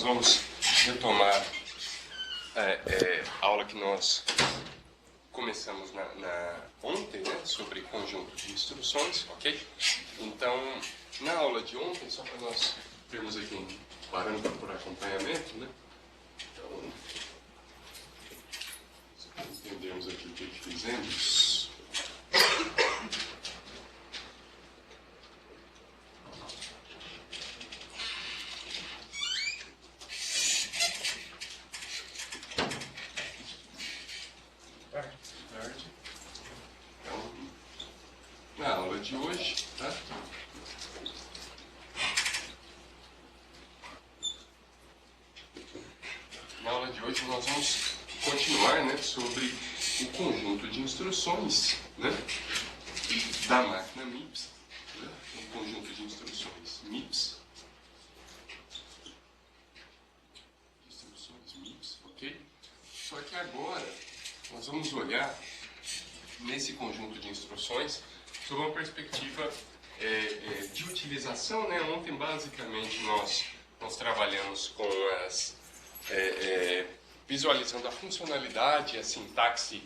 nós vamos retomar a aula que nós começamos ontem, né, sobre conjunto de instruções, ok? Então, na aula de ontem, só para nós termos aqui um parâmetro por acompanhamento, né? Então, entendermos aqui o que fizemos. Na aula de hoje, tá? Na aula de hoje nós vamos continuar, né, sobre o conjunto de instruções, né, da máquina MIPS, né, o conjunto de instruções MIPS, ok? Só que agora nós vamos olhar nesse conjunto de instruções sob uma perspectiva de utilização, né? Ontem, basicamente, nós trabalhamos com visualizando a funcionalidade, a sintaxe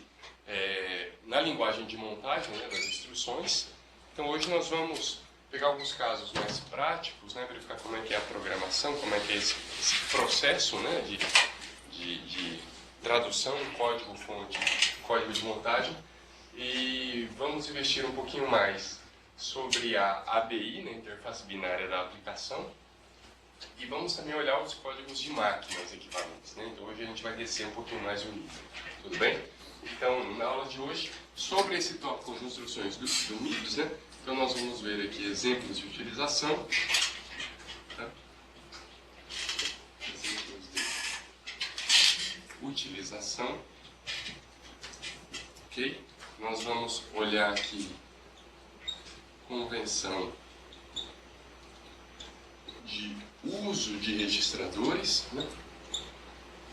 na linguagem de montagem, né, das instruções. Então, hoje nós vamos pegar alguns casos mais práticos, né, verificar como é que é a programação, como é que é esse processo, né, de tradução, código-fonte, código de montagem. E vamos investir um pouquinho mais sobre a ABI, né, interface binária da aplicação, e vamos também olhar os códigos de máquinas equivalentes, né? Então hoje a gente vai descer um pouquinho mais o nível, tudo bem? Então, na aula de hoje, sobre esse tópico de instruções do MIPS, né? Então nós vamos ver aqui exemplos de utilização, tá? Exemplos de utilização, ok? Nós vamos olhar aqui convenção de uso de registradores, né?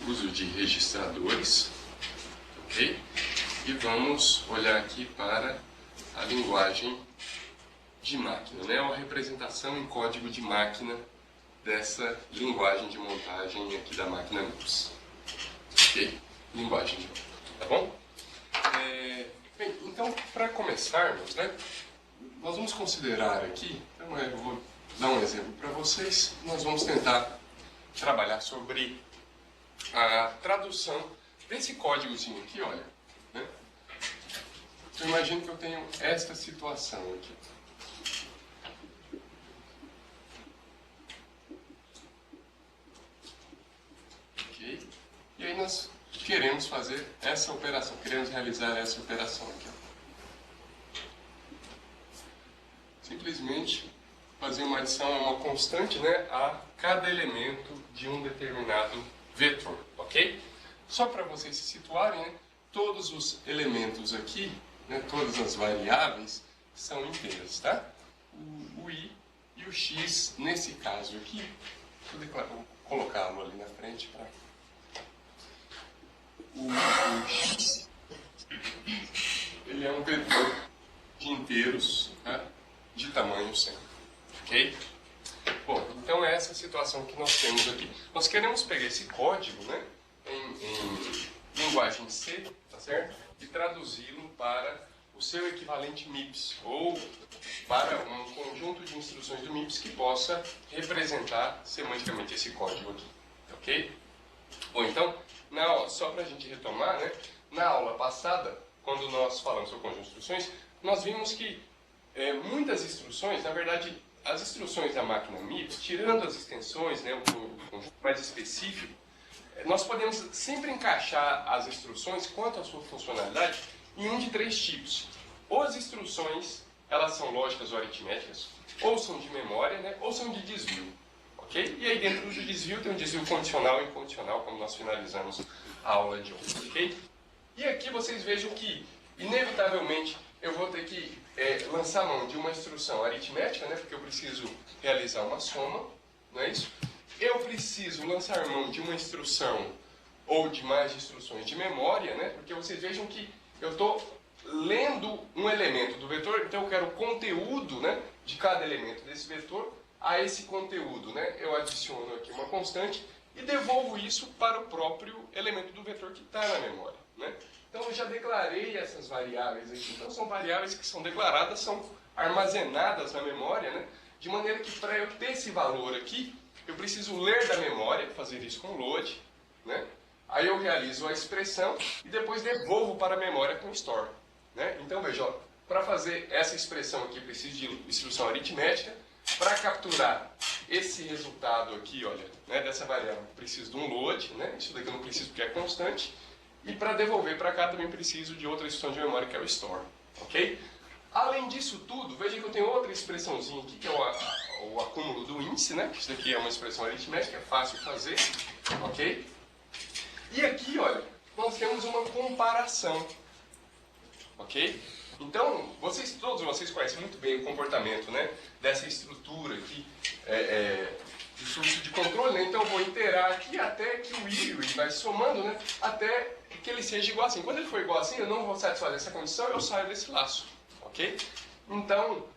Uso de registradores, ok? E vamos olhar aqui para a linguagem de máquina, né? A representação em código de máquina dessa linguagem de montagem aqui da máquina MIPS, ok? Linguagem de máquina, tá bom? Bem, então, para começarmos, né, nós vamos considerar aqui, então eu vou dar um exemplo para vocês, nós vamos tentar trabalhar sobre a tradução desse códigozinho aqui, olha, né? Eu imagino que eu tenho esta situação aqui. Ok? E aí nós queremos fazer essa operação, queremos realizar essa operação aqui. Simplesmente fazer uma adição a uma constante, né, a cada elemento de um determinado vetor, ok? Só para vocês se situarem, né, todos os elementos aqui, né, todas as variáveis são inteiras, tá? O i e o x, nesse caso aqui, vou colocá-lo ali na frente para... O x, ele é um vetor de inteiros, tá, de tamanho 100, ok? Bom, então é essa situação que nós temos aqui. Nós queremos pegar esse código, né, em linguagem C, tá certo? E traduzi-lo para o seu equivalente MIPS, ou para um conjunto de instruções do MIPS que possa representar semanticamente esse código aqui, ok? Bom, então, só para a gente retomar, né, na aula passada, quando nós falamos sobre conjunto de instruções, nós vimos que muitas instruções, na verdade, as instruções da máquina MIPS, tirando as extensões, né, o conjunto mais específico, nós podemos sempre encaixar as instruções quanto à sua funcionalidade em um de três tipos. Ou as instruções, elas são lógicas ou aritméticas, ou são de memória, né, ou são de desvio. Okay? E aí dentro do desvio tem um desvio condicional e incondicional, como nós finalizamos a aula de ontem. Okay? E aqui vocês vejam que, inevitavelmente, eu vou ter que lançar mão de uma instrução aritmética, né, porque eu preciso realizar uma soma, não é isso? Eu preciso lançar mão de uma instrução ou de mais instruções de memória, né, porque vocês vejam que eu estou lendo um elemento do vetor, então eu quero o conteúdo, né, de cada elemento desse vetor. A esse conteúdo, né, eu adiciono aqui uma constante e devolvo isso para o próprio elemento do vetor que está na memória, né? Então eu já declarei essas variáveis aqui. Então são variáveis que são declaradas, são armazenadas na memória, né? De maneira que para eu ter esse valor aqui, eu preciso ler da memória, fazer isso com load, né? Aí eu realizo a expressão e depois devolvo para a memória com store, né? Então veja, para fazer essa expressão aqui, preciso de instrução aritmética. Para capturar esse resultado aqui, olha, né, dessa variável, preciso de um load, né? Isso daqui eu não preciso porque é constante. E para devolver para cá também preciso de outra instrução de memória que é o store, ok? Além disso tudo, veja que eu tenho outra expressãozinha aqui, que é o acúmulo do índice, né? Isso daqui é uma expressão aritmética, é fácil de fazer, ok? E aqui, olha, nós temos uma comparação, ok? Então, todos vocês conhecem muito bem o comportamento, né, dessa estrutura aqui de fluxo de controle, né? Então eu vou iterar aqui até que o i vai somando, né, até que ele seja igual assim. Quando ele for igual assim, eu não vou satisfazer essa condição, eu saio desse laço, ok? Então,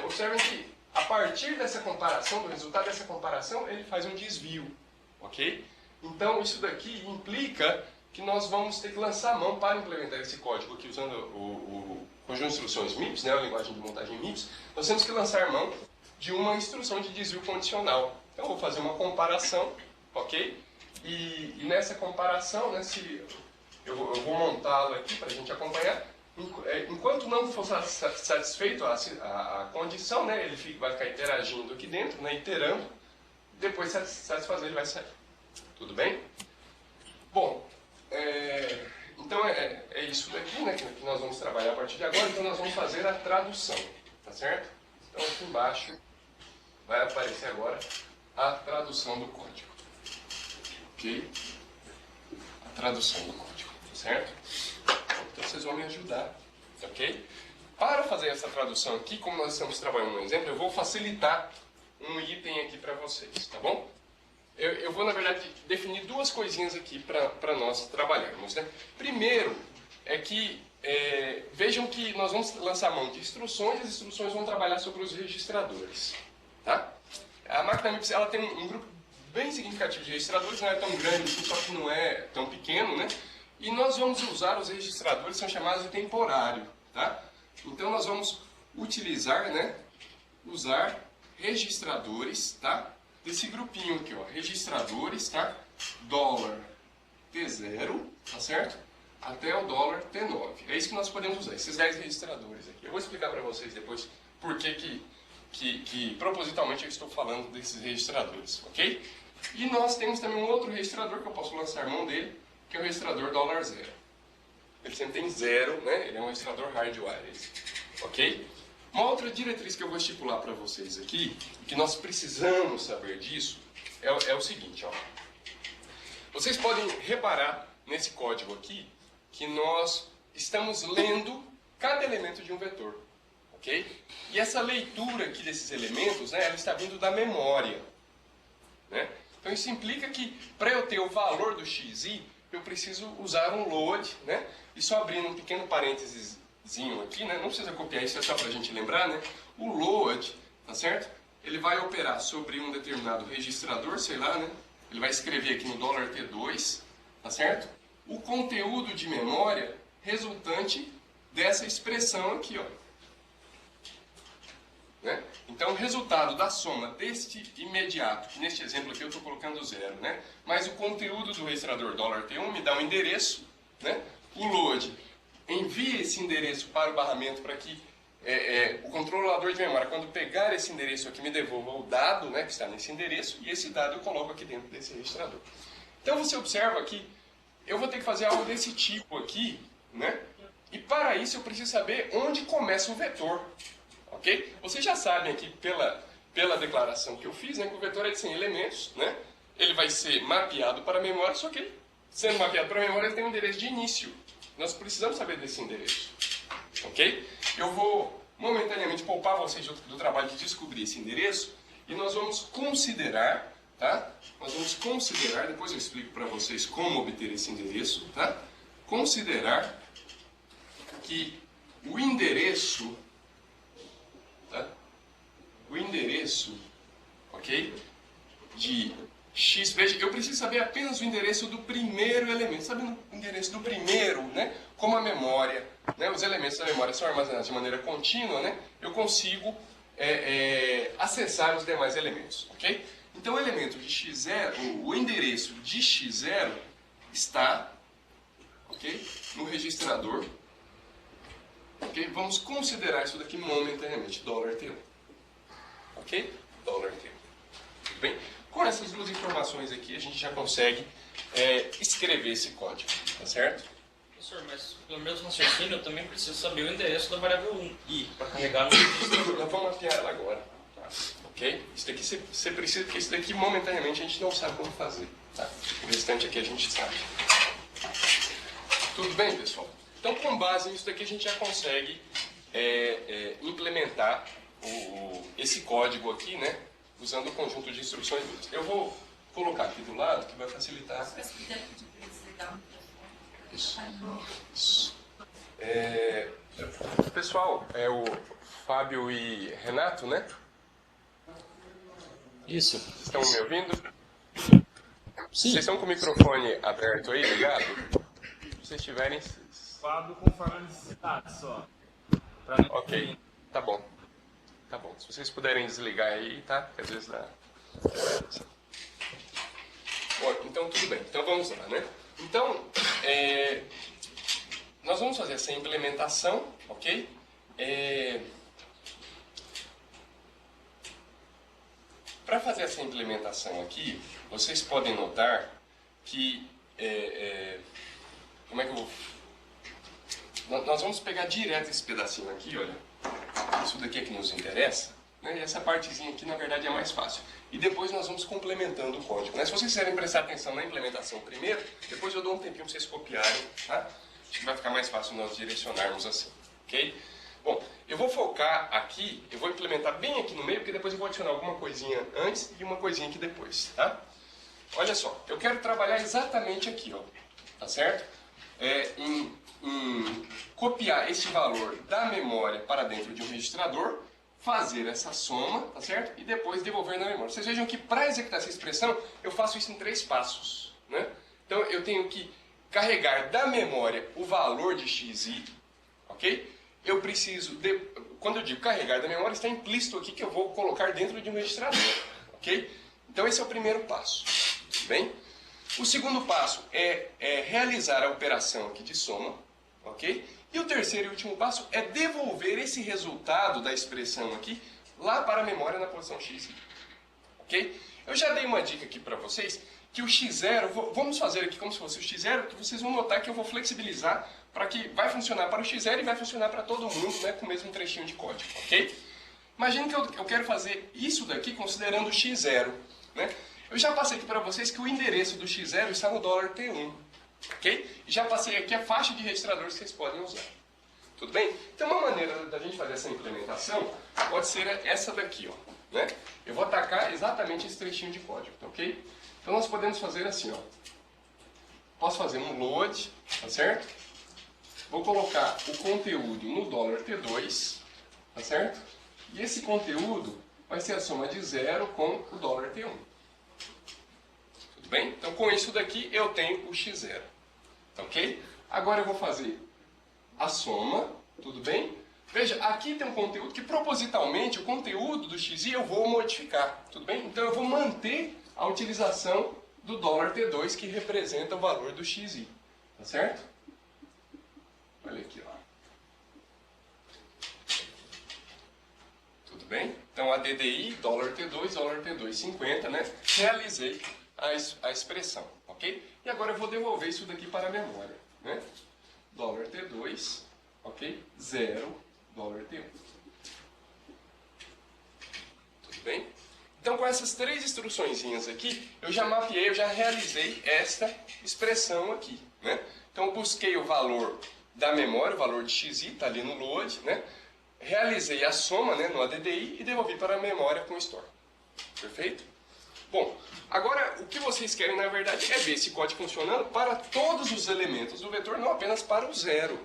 observem que a partir dessa comparação, do resultado dessa comparação, ele faz um desvio, ok? Então isso daqui implica que nós vamos ter que lançar a mão para implementar esse código aqui usando o conjunto de instruções MIPS, né, a linguagem de montagem MIPS. Nós temos que lançar mão de uma instrução de desvio condicional. Então eu vou fazer uma comparação, ok? E nessa comparação, né, eu vou montá-la aqui para a gente acompanhar. Enquanto não for satisfeito a condição, né, ele vai ficar interagindo aqui dentro, né, iterando. Depois de satisfazer, ele vai sair. Tudo bem? Bom, então é isso daqui, né, que nós vamos trabalhar a partir de agora. Então nós vamos fazer a tradução, tá certo? Então aqui embaixo vai aparecer agora a tradução do código, ok? A tradução do código, tá certo? Então vocês vão me ajudar, ok? Para fazer essa tradução aqui, como nós estamos trabalhando no exemplo, eu vou facilitar um item aqui para vocês, tá bom? Eu vou, na verdade, definir duas coisinhas aqui para nós trabalharmos, né? Primeiro, é que vejam que nós vamos lançar mão de instruções, e as instruções vão trabalhar sobre os registradores, tá? A máquina MIPS, ela tem um grupo bem significativo de registradores, não é tão grande assim, só que não é tão pequeno, né? E nós vamos usar os registradores, são chamados de temporário, tá? Então nós vamos utilizar, né? Usar registradores, tá? Desse grupinho aqui, ó, registradores, tá? Dólar T0, tá certo? Até o dólar T9. É isso que nós podemos usar, esses 10 registradores aqui. Eu vou explicar para vocês depois por que propositalmente eu estou falando desses registradores, ok? E nós temos também um outro registrador que eu posso lançar mão dele, que é o registrador $0. Ele sempre tem 0, né? Ele é um registrador hardwired, ok? Uma outra diretriz que eu vou estipular para vocês aqui, que nós precisamos saber disso, é o seguinte, ó. Vocês podem reparar nesse código aqui que nós estamos lendo cada elemento de um vetor, ok? E essa leitura aqui desses elementos, né, ela está vindo da memória, né? Então isso implica que para eu ter o valor do xi, eu preciso usar um load, né? E só abrindo um pequeno parênteses aqui, né? Não precisa copiar isso, é só para a gente lembrar, né? O load, tá certo? Ele vai operar sobre um determinado registrador, sei lá, né? Ele vai escrever aqui no $T2, tá certo? O conteúdo de memória resultante dessa expressão aqui, ó. Né? Então, o resultado da soma deste imediato, que neste exemplo aqui eu estou colocando 0, né? Mas o conteúdo do registrador $T1 me dá um endereço, né? O load envia esse endereço para o barramento para que o controlador de memória, quando pegar esse endereço aqui, me devolva o dado, né, que está nesse endereço, e esse dado eu coloco aqui dentro desse registrador. Então você observa que eu vou ter que fazer algo desse tipo aqui, né? E para isso eu preciso saber onde começa o vetor, ok? Vocês já sabem aqui pela declaração que eu fiz, né, que o vetor é de 100 elementos, né? Ele vai ser mapeado para a memória, só que ele, sendo mapeado para a memória, ele tem um endereço de início. Nós precisamos saber desse endereço, ok? Eu vou momentaneamente poupar vocês do trabalho de descobrir esse endereço e nós vamos considerar, tá? Nós vamos considerar, depois eu explico para vocês como obter esse endereço, tá? Considerar que o endereço, tá? O endereço, ok? De x, veja, eu preciso saber apenas o endereço do primeiro elemento. Sabendo o endereço do primeiro, né, como a memória, né, os elementos da memória são armazenados de maneira contínua, né, eu consigo acessar os demais elementos, ok? Então o elemento de x0, o endereço de x0 está, ok, no registrador, ok? Vamos considerar isso daqui momentaneamente, $T1, ok? $T1, tudo bem? Com essas duas informações aqui, a gente já consegue escrever esse código, tá certo? Professor, mas pelo mesmo raciocínio eu também preciso saber o endereço da variável i para carregar no registrador. Nós vamos mapear ela agora, tá? Ok? Isso daqui você precisa, porque isso daqui momentaneamente a gente não sabe como fazer, tá? O restante aqui a gente sabe. Tudo bem, pessoal? Então, com base nisso daqui, a gente já consegue implementar esse código aqui, né? Usando o conjunto de instruções. Eu vou colocar aqui do lado, que vai facilitar. Isso. Isso. Pessoal, é o Fábio e Renato, né? Isso. Vocês estão me ouvindo? Sim. Vocês estão com o microfone aberto aí, ligado? Se vocês tiverem... Fábio conforme a necessidade só. Ok, tá bom. Tá bom. Se vocês puderem desligar aí, tá? Porque às vezes dá... Bom, então tudo bem. Então vamos lá, né? Então, nós vamos fazer essa implementação, ok? Para fazer essa implementação aqui, vocês podem notar que... como é que eu vou... Nós vamos pegar direto esse pedacinho aqui, olha. Isso daqui é que nos interessa, né? E essa partezinha aqui, na verdade, é mais fácil. E depois nós vamos complementando o código, né? Se vocês quiserem prestar atenção na implementação primeiro, depois eu dou um tempinho para vocês copiarem, tá? Acho que vai ficar mais fácil nós direcionarmos assim, ok? Bom, eu vou focar aqui, eu vou implementar bem aqui no meio, porque depois eu vou adicionar alguma coisinha antes e uma coisinha aqui depois, tá? Olha só, eu quero trabalhar exatamente aqui, ó, tá certo? Em copiar esse valor da memória para dentro de um registrador, fazer essa soma, tá certo? E depois devolver na memória. Vocês vejam que para executar essa expressão, eu faço isso em 3 passos, né? Então eu tenho que carregar da memória o valor de xi, ok? Eu preciso, quando eu digo carregar da memória, está implícito aqui que eu vou colocar dentro de um registrador, ok? Então esse é o primeiro passo, bem? O segundo passo é realizar a operação aqui de soma, ok? E o terceiro e último passo é devolver esse resultado da expressão aqui lá para a memória na posição x, ok? Eu já dei uma dica aqui para vocês que o x0, vamos fazer aqui como se fosse o x0, que vocês vão notar que eu vou flexibilizar para que vai funcionar para o x0 e vai funcionar para todo mundo, né, com o mesmo trechinho de código, ok? Imagine que eu quero fazer isso daqui considerando o x0, né? Eu já passei aqui para vocês que o endereço do x0 está no $T1, ok? E já passei aqui a faixa de registradores que vocês podem usar. Tudo bem? Então uma maneira da gente fazer essa implementação pode ser essa daqui, ó, né? Eu vou atacar exatamente esse trechinho de código, tá, ok? Então nós podemos fazer assim, ó. Posso fazer um load, tá certo? Vou colocar o conteúdo no $T2, tá certo? E esse conteúdo vai ser a soma de 0 com o $T1. Tudo bem? Então com isso daqui eu tenho o x0, ok? Agora eu vou fazer a soma, tudo bem? Veja, aqui tem um conteúdo que propositalmente o conteúdo do xi eu vou modificar, tudo bem? Então eu vou manter a utilização do $T2 que representa o valor do xi, tá certo? Olha aqui, ó. Tudo bem? Então a DDI, $T2, 50, né? Realizei a expressão, ok? E agora eu vou devolver isso daqui para a memória, né? $T2, ok? 0, $T1. Tudo bem? Então com essas 3 instruçõezinhas aqui, eu já mapeei, eu já realizei esta expressão aqui, né? Então eu busquei o valor da memória, o valor de xi, está ali no load, né? Realizei a soma, né, no ADDI e devolvi para a memória com store. Perfeito? Bom, agora o que vocês querem na verdade é ver esse código funcionando para todos os elementos do vetor, não apenas para o 0,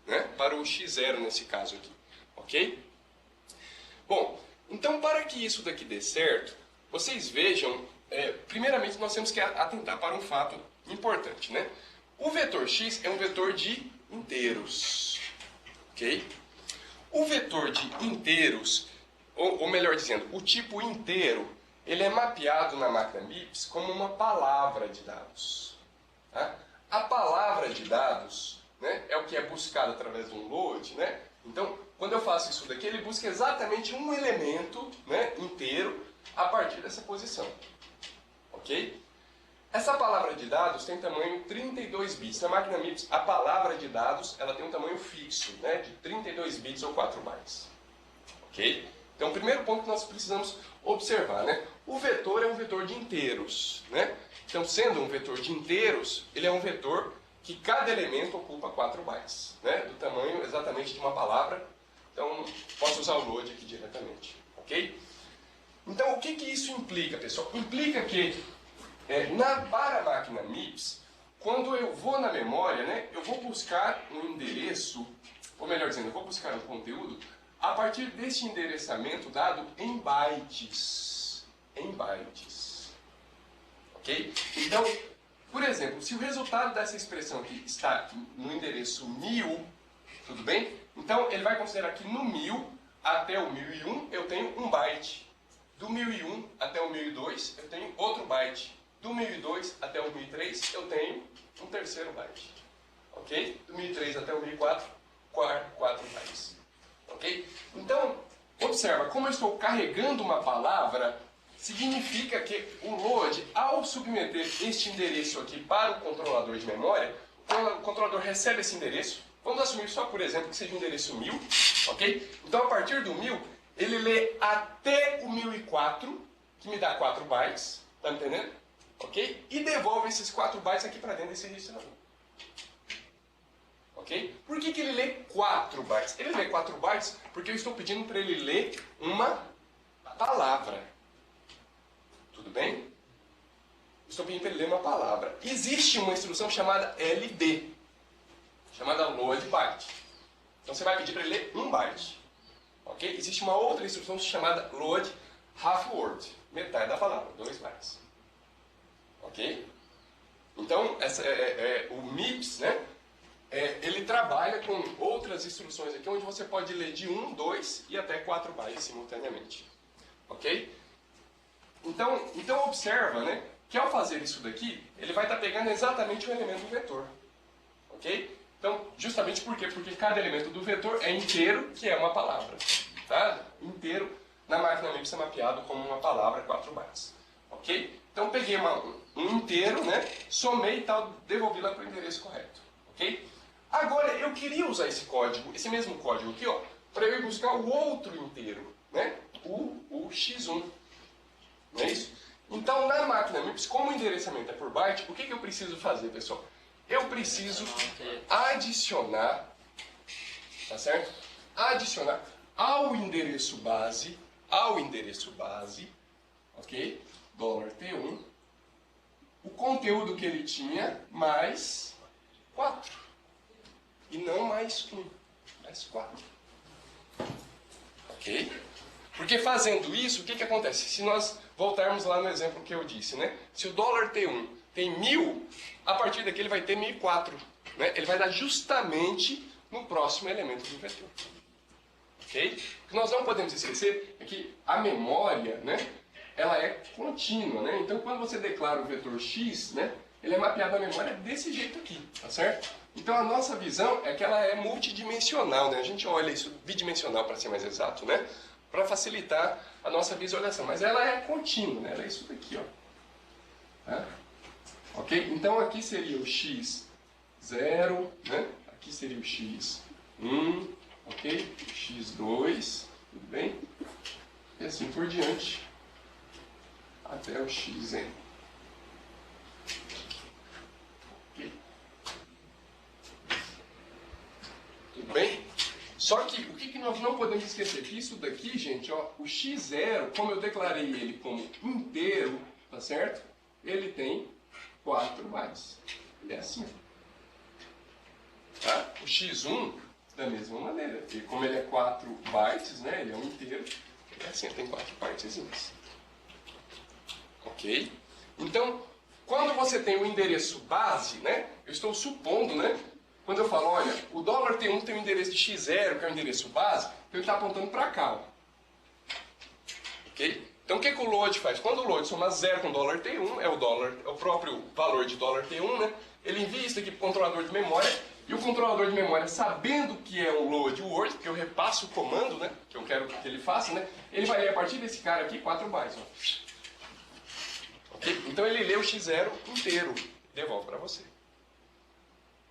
né? Para o x0 nesse caso aqui, ok? Bom, então para que isso daqui dê certo, vocês vejam primeiramente nós temos que atentar para um fato importante, né? O vetor x é um vetor de inteiros, ok? O vetor de inteiros, ou melhor dizendo, o tipo inteiro, ele é mapeado na máquina MIPS como uma palavra de dados. Tá? A palavra de dados, né, é o que é buscado através de um load, né? Então, quando eu faço isso daqui, ele busca exatamente um elemento, né, inteiro a partir dessa posição. Ok? Essa palavra de dados tem tamanho 32 bits. Na máquina MIPS, a palavra de dados ela tem um tamanho fixo, né, de 32 bits ou 4 bytes. Ok? Então, o primeiro ponto que nós precisamos observar, né? O vetor é um vetor de inteiros, né? Então, sendo um vetor de inteiros, ele é um vetor que cada elemento ocupa 4 bytes, né? Do tamanho exatamente de uma palavra. Então, posso usar o load aqui diretamente, ok? Então, o que isso implica, pessoal? Implica que, para a máquina MIPS, quando eu vou na memória, né, eu vou buscar um endereço, ou melhor dizendo, eu vou buscar um conteúdo a partir deste endereçamento dado em bytes. Em bytes. Ok? Então, por exemplo, se o resultado dessa expressão aqui está no endereço 1000, tudo bem? Então, ele vai considerar que no 1000 até o 1001 eu tenho um byte. Do 1001 até o 1002 eu tenho outro byte. Do 1002 até o 1003 eu tenho um terceiro byte. Ok? Do 1003 até o 1004, 4 bytes. Ok? Então, observa, como eu estou carregando uma palavra, significa que o load, ao submeter este endereço aqui para o controlador de memória, o controlador recebe esse endereço. Vamos assumir só, por exemplo, que seja o endereço 1000, ok? Então, a partir do 1000, ele lê até o 1004, que me dá 4 bytes, tá me entendendo? Ok? E devolve esses 4 bytes aqui para dentro desse registrador. Ok? Por que ele lê 4 bytes? Ele lê 4 bytes porque eu estou pedindo para ele ler uma palavra. Tudo bem? Estou pedindo para ele ler uma palavra. Existe uma instrução chamada LB, chamada load byte. Então você vai pedir para ele ler 1 byte. Ok? Existe uma outra instrução chamada load half word, metade da palavra, 2 bytes. Ok? Então, o MIPS, né? Ele trabalha com outras instruções aqui, onde você pode ler de 1, 2 e até 4 bytes simultaneamente. Ok? Então observa, né, que ao fazer isso daqui, ele vai estar pegando exatamente o elemento do vetor. Ok? Então, justamente por quê? Porque cada elemento do vetor é inteiro, que é uma palavra. Tá? Inteiro, na máquina MIPS é mapeado como uma palavra, 4 bytes. Ok? Então, peguei um inteiro, né, somei e tal, devolvi lá para o endereço correto. Ok? Agora, eu queria usar esse código, esse mesmo código aqui, ó, para eu ir buscar o outro inteiro, né? O x1. Não é isso? Então, na máquina MIPS, como o endereçamento é por byte, o que eu preciso fazer, pessoal? Eu preciso adicionar, tá certo? Adicionar ao endereço base, ok? $T1, o conteúdo que ele tinha mais 4. E não mais 1, mais 4. Ok? Porque fazendo isso, o que acontece? Se nós voltarmos lá no exemplo que eu disse, né? Se o $T1 tem 1000, a partir daqui ele vai ter 1004. Né? Ele vai dar justamente no próximo elemento do vetor. Ok? O que nós não podemos esquecer é que a memória, né, ela é contínua. Né? Então, quando você declara o vetor x, né, ele é mapeado na memória desse jeito aqui. Tá certo? Então, a nossa visão é que ela é multidimensional. Né? A gente olha isso bidimensional, para ser mais exato, né? Para facilitar a nossa visualização. Mas ela é contínua, né? Ela é isso daqui, ó. Tá? Ok? Então aqui seria o x0, né? Aqui seria o x1, ok? O x2, tudo bem? E assim por diante, até o xn. Ok? Tudo bem? Só que o que nós não podemos esquecer? Que isso daqui, gente, ó, o x0, como eu declarei ele como inteiro, tá certo? Ele tem 4 bytes. Ele é assim. Tá? O x1, da mesma maneira. E como ele é 4 bytes, né, ele é um inteiro, ele é assim, ele tem 4 partezinhas. Ok? Então, quando você tem o endereço base, né, eu estou supondo, né, quando eu falo, olha, o dólar T1 tem o endereço de X0, que é o endereço base, então ele está apontando para cá, ó. Ok? Então o que o load faz? Quando o load soma 0 com o dólar T1, é o próprio valor de dólar T1, né? Ele envia isso aqui para o controlador de memória, e o controlador de memória, sabendo que é um load word, porque eu repasso o comando, né, que eu quero que ele faça, né, ele vai ler a partir desse cara aqui 4 bytes. Ó. Ok? Então ele lê o X0 inteiro e devolve para você.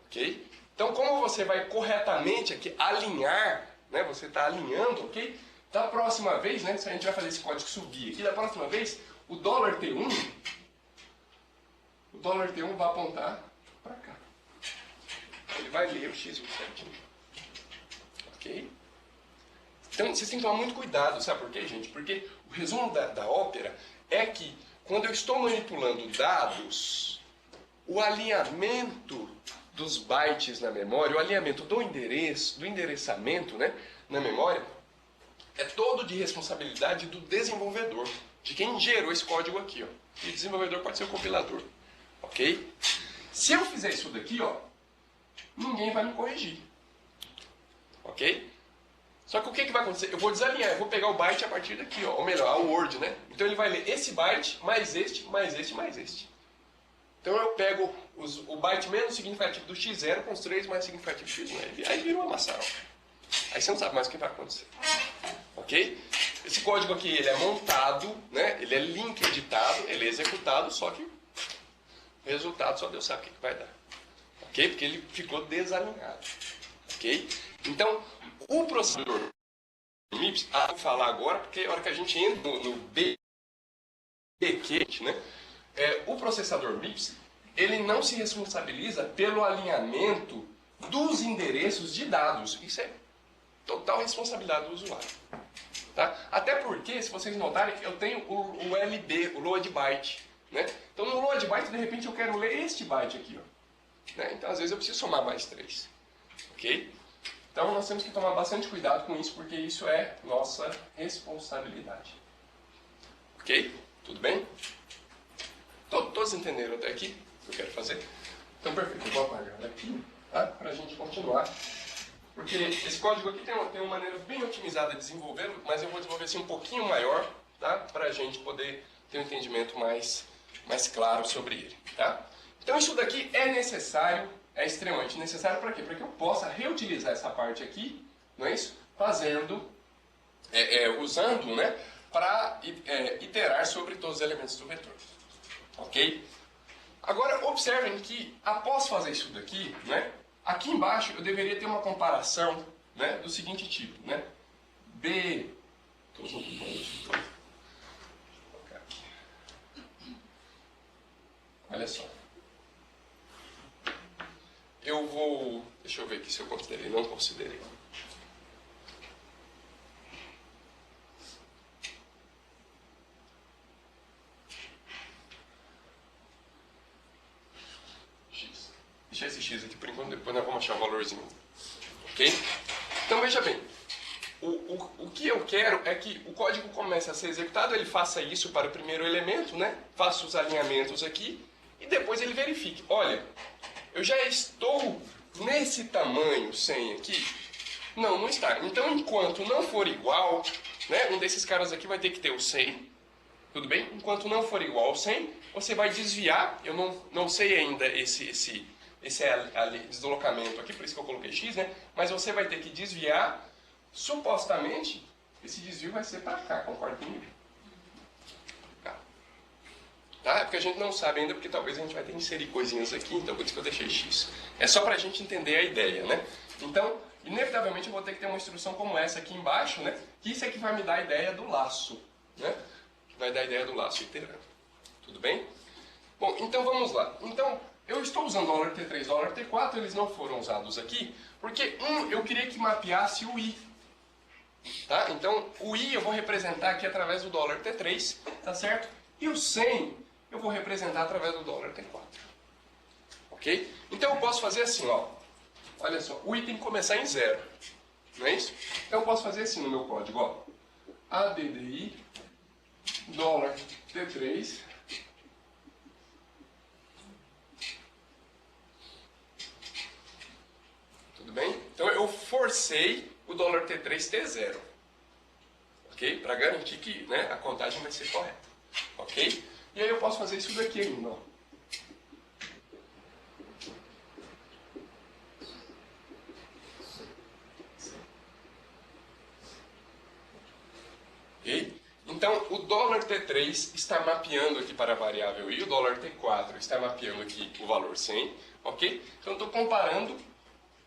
Ok? Então como você vai corretamente aqui alinhar, né, você está alinhando, ok? Da próxima vez, né, se a gente vai fazer esse código subir aqui, da próxima vez, o dólar T1 vai apontar para cá. Ele vai ler o X1 certinho. Ok? Então vocês têm que tomar muito cuidado, sabe por quê, gente? Porque o resumo da ópera é que quando eu estou manipulando dados, o alinhamento dos bytes na memória, o alinhamento do endereçamento, né, na memória, é todo de responsabilidade do desenvolvedor, de quem gerou esse código aqui, ó. E o desenvolvedor pode ser o compilador, ok? Se eu fizer isso daqui, ó, ninguém vai me corrigir, ok? Só que o que vai acontecer? Eu vou desalinhar, eu vou pegar o byte a partir daqui, ó, ou melhor, a word, né? Então ele vai ler esse byte, mais este, mais este, mais este. Então eu pego o byte menos significativo do X0 com os 3 mais significativos do X1, aí vira uma maçaroca. Aí você não sabe mais o que vai acontecer. Ok? Esse código aqui ele é montado, né? Ele é link editado, ele é executado, só que o resultado só Deus sabe o que vai dar. Ok? Porque ele ficou desalinhado. Ok? Então, o processador MIPS, vou falar agora, porque a hora que a gente entra no BQ, né? O processador MIPS, ele não se responsabiliza pelo alinhamento dos endereços de dados. Isso é total responsabilidade do usuário. Tá? Até porque, se vocês notarem, eu tenho o LB, o load byte. Né? Então no load byte, de repente, eu quero ler este byte aqui. Ó. Né? Então às vezes eu preciso somar mais 3. Ok? Então nós temos que tomar bastante cuidado com isso, porque isso é nossa responsabilidade. Ok? Tudo bem? Todos entenderam até aqui o que eu quero fazer? Então perfeito, eu vou apagar daqui, tá? Para a gente continuar. Porque esse código aqui tem uma maneira bem otimizada de desenvolvê-lo, mas eu vou desenvolver assim um pouquinho maior, tá? Para a gente poder ter um entendimento mais claro sobre ele, tá? Então isso daqui é necessário, é extremamente necessário para quê? Para que eu possa reutilizar essa parte aqui, não é isso? Usando, né? Para iterar sobre todos os elementos do vetor. Ok? Agora observem que após fazer isso daqui, né? Aqui embaixo eu deveria ter uma comparação, né, do seguinte tipo, né? B. Olha só. Eu vou. Deixa eu ver aqui se eu considerei. Não considerei. Deixa esse X aqui por enquanto, depois nós vamos achar o valorzinho. Ok? Então veja bem, o que eu quero é que o código comece a ser executado, ele faça isso para o primeiro elemento, né? Faça os alinhamentos aqui e depois ele verifique. Olha, eu já estou nesse tamanho 100 aqui? Não, não está. Então enquanto não for igual, né? Um desses caras aqui vai ter que ter o 100. Tudo bem? Enquanto não for igual ao 100, você vai desviar. Eu não sei ainda esse deslocamento aqui, por isso que eu coloquei X, né? Mas você vai ter que desviar, supostamente, esse desvio vai ser para cá, concorda comigo? Tá? É porque a gente não sabe ainda, porque talvez a gente vai ter que inserir coisinhas aqui, então por isso que eu deixei X. É só para a gente entender a ideia, né? Então, inevitavelmente eu vou ter que ter uma instrução como essa aqui embaixo, né? Que isso é que vai me dar a ideia do laço, né? Que vai dar a ideia do laço iterando. Tudo bem? Bom, então vamos lá. Então, eu estou usando $T3, $T4, eles não foram usados aqui, porque eu queria que mapeasse o I. Tá? Então, o I eu vou representar aqui através do $T3, tá certo? E o 100 eu vou representar através do $T4. Ok? Então eu posso fazer assim, ó. Olha só, o I tem que começar em 0. Não é isso? Então eu posso fazer assim no meu código, ó. ADDI $T3 forcei o dólar T3 ter zero. Ok? Para garantir que, né, a contagem vai ser correta. Ok? E aí eu posso fazer isso daqui ainda. Ó. Ok? Então, o dólar T3 está mapeando aqui para a variável I, o dólar T4 está mapeando aqui o valor 100, ok? Então, estou comparando,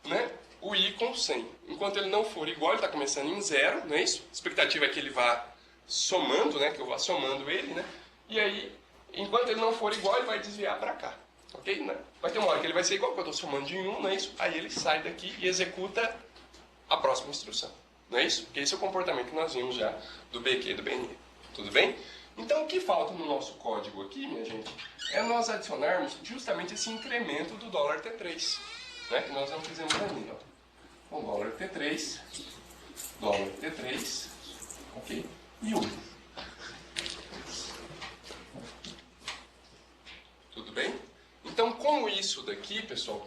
né, o I com 100. Enquanto ele não for igual, ele está começando em 0, não é isso? A expectativa é que ele vá somando, né, que eu vá somando ele, né? E aí, enquanto ele não for igual, ele vai desviar para cá, ok? Né? Vai ter uma hora que ele vai ser igual, porque eu estou somando de 1, não é isso? Aí ele sai daqui e executa a próxima instrução. Não é isso? Porque esse é o comportamento que nós vimos já do BQ e do BNE. Tudo bem? Então, o que falta no nosso código aqui, minha gente, é nós adicionarmos justamente esse incremento do dólar T3, né? Que nós não fizemos ainda. Ó. O dólar T3, ok? E 1. Tudo bem? Então, com isso daqui, pessoal,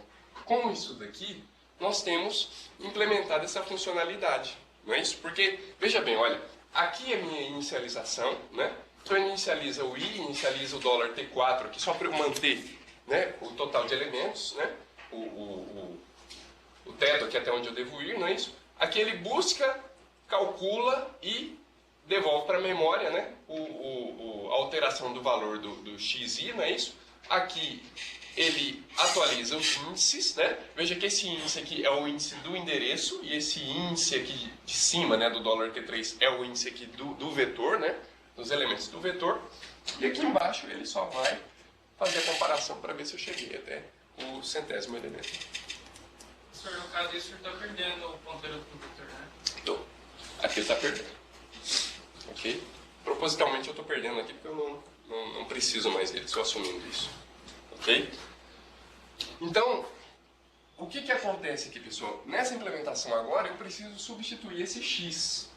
nós temos implementado essa funcionalidade. Não é isso? Porque, veja bem, olha, aqui é a minha inicialização, né? Então eu inicializa o I, inicializa o dólar T4 aqui, só para eu manter, né, o total de elementos, né? O teto aqui até onde eu devo ir, não é isso? Aqui ele busca, calcula e devolve para a memória, né, a alteração do valor do XI, não é isso? Aqui ele atualiza os índices, né? Veja que esse índice aqui é o índice do endereço e esse índice aqui de cima, né, do dólar T3 é o índice aqui do vetor, né, dos elementos do vetor. E aqui embaixo ele só vai fazer a comparação para ver se eu cheguei até o centésimo elemento. Senhor, no caso disso, o senhor está perdendo o ponteiro do vetor, né? Então, aqui ele está perdendo. Ok? Propositalmente eu estou perdendo aqui porque eu não preciso mais dele, estou assumindo isso. Ok? Então, o que acontece aqui, pessoal? Nessa implementação agora, eu preciso substituir esse x,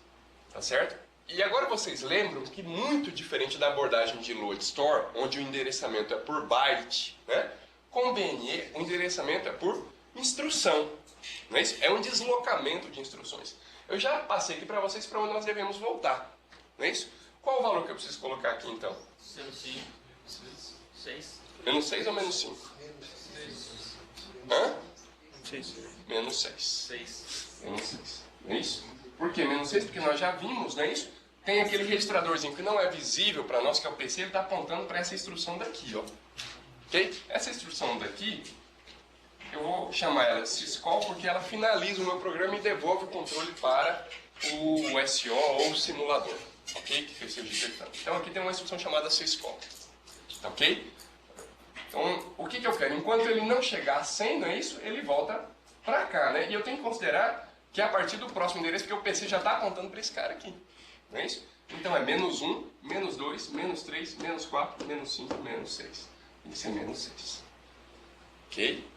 tá certo? E agora vocês lembram que muito diferente da abordagem de load store, onde o endereçamento é por byte, né? Com o BNE, o endereçamento é por instrução, não é isso? É um deslocamento de instruções. Eu já passei aqui para vocês para onde nós devemos voltar, não é isso? Qual o valor que eu preciso colocar aqui, então? Menos 5. 6. Menos 6 ou menos 5? 6. Hã? 6. Menos 6. 6. Menos 6. É isso? Por que menos 6? Porque nós já vimos, não é isso? Tem aquele registradorzinho que não é visível para nós, que é o PC, ele está apontando para essa instrução daqui, ó. Ok? Essa instrução daqui, eu vou chamar ela de syscall porque ela finaliza o meu programa e devolve o controle para o SO ou o simulador. Ok? Que eu esteja digitando. Então aqui tem uma instrução chamada syscall. Ok? Então, o que eu quero? Enquanto ele não chegar a 100, não é isso? Ele volta para cá, né? E eu tenho que considerar que é a partir do próximo endereço, porque o PC já está apontando para esse cara aqui. Não é isso? Então é menos 1, menos 2, menos 3, menos 4, menos 5, menos 6. Isso é menos 6. Ok?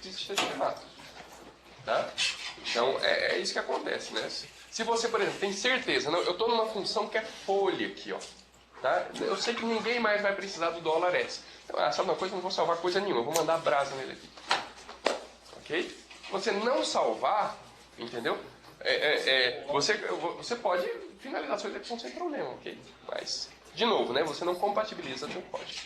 Isso é fato. Tá? Então é isso que acontece, né? Se você, por exemplo, tem certeza, não, eu estou numa função que é folha aqui, ó. Tá? Eu sei que ninguém mais vai precisar do dólar S. Então, sabe uma coisa? Eu não vou salvar coisa nenhuma, eu vou mandar brasa nele aqui. Ok? Você não salvar, entendeu? Você pode finalizar a sua execução sem problema, ok? Mas, de novo, né? Você não compatibiliza seu código.